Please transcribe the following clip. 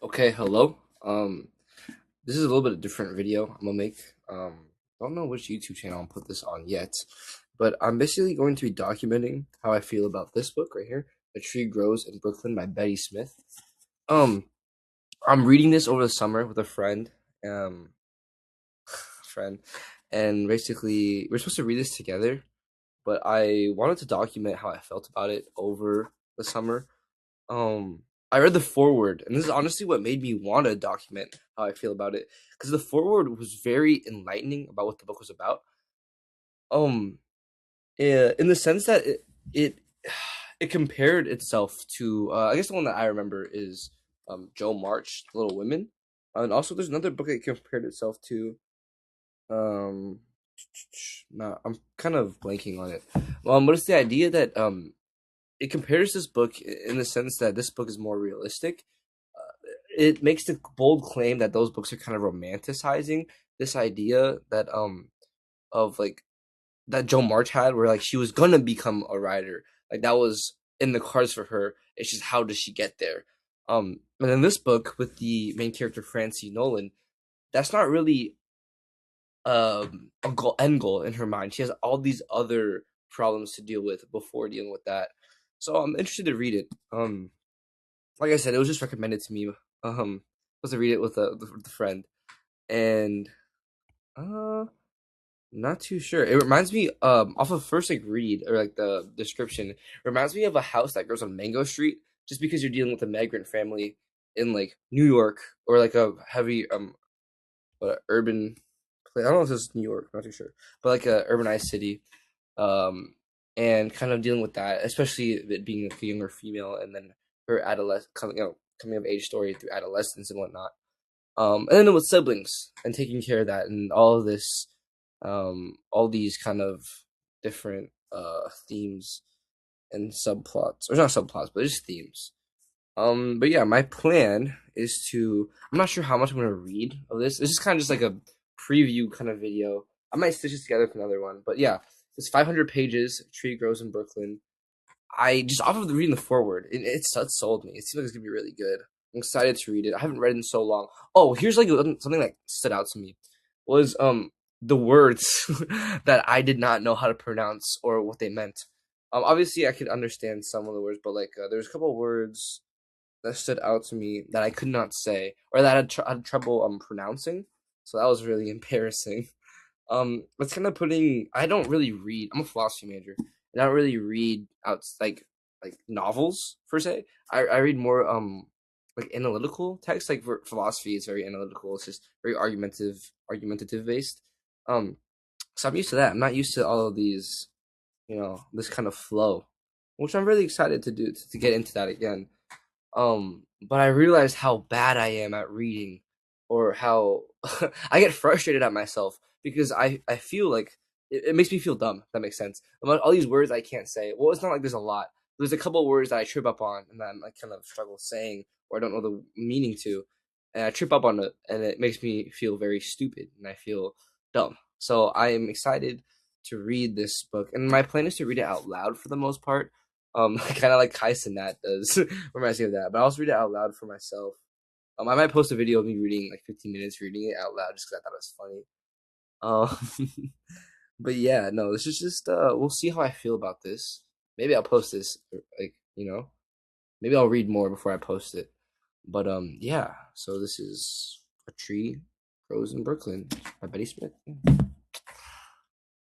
Okay, hello. This is a little bit of different video I'm gonna make. Don't know which YouTube channel I'll put this on yet, but I'm basically going to be documenting how I feel about this book right here, "A Tree Grows in Brooklyn" by Betty Smith. Um, I'm reading this over the summer with a um, friend, and basically we're supposed to read this together, but I wanted to document how I felt about it over the summer. Um, I read the foreword, and this is honestly what made me want to document how I feel about it, because the foreword was very enlightening about what the book was about. Um, in the sense that it it compared itself to I guess the one that I remember is Joe March, Little Women, and also there's another book it compared itself to. Um, nah, I'm kind of blanking on it. But it's the idea that it compares this book in the sense that this book is more realistic. It makes the bold claim that those books are kind of romanticizing this idea that of like that Joe March had, where like she was gonna become a writer, like that was in the cards for her. It's just how does she get there? And in this book with the main character Francie Nolan, that's not really a end goal in her mind. She has all these other problems to deal with before dealing with that. So I'm interested to read it. Like I said, it was just recommended to me. Was to read it with a friend, and uh, not too sure. It reminds me off of first like read or like the description. It reminds me of a house that grows on Mango Street, just because you're dealing with a migrant family in like New York or like a heavy urban place. I don't know if this is New York, not too sure, but like a urbanized city. Um, and kind of dealing with that, especially it being like a younger female, and then her coming of age story through adolescence and whatnot. And then with siblings and taking care of that and all of this, all these kind of different themes and subplots, or not subplots, but just themes. But yeah, my plan is to. I'm not sure how much I'm gonna read of this. This is kind of just like a preview kind of video. I might stitch this together for another one, but yeah, it's 500 pages. Tree grows in Brooklyn. I just off of reading the foreword, it sold me. It seems like it's gonna be really good. I'm excited to read it. I haven't read it in so long. Oh, here's like something that stood out to me was the words that I did not know how to pronounce or what they meant. Obviously I could understand some of the words, but like there's a couple of words that stood out to me that I could not say or that I had trouble pronouncing. So that was really embarrassing. It's kind of putting. I don't really read. I'm a philosophy major, and I don't really read out like novels per se. I read more like analytical text. Like for philosophy, it's very analytical. It's just very argumentative based. Um, so I'm used to that. I'm not used to all of these, this kind of flow, which I'm really excited to do to get into that again. But I realized how bad I am at reading, or how I get frustrated at myself because I feel like it makes me feel dumb. If that makes sense. About all these words I can't say. Well, it's not like there's a lot. There's a couple of words that I trip up on and that I'm like kind of struggle saying or I don't know the meaning to, and I trip up on it, and it makes me feel very stupid and I feel dumb. So I am excited to read this book, and my plan is to read it out loud for the most part. Kind of like Kaisen that does reminds me of that. But I'll also read it out loud for myself. I might post a video of me reading like 15 minutes reading it out loud just because I thought it was funny. But yeah, no, this is just we'll see how I feel about this. Maybe I'll post this like maybe I'll read more before I post it. But yeah, so this is "A Tree Grows in Brooklyn" by Betty Smith. Yeah.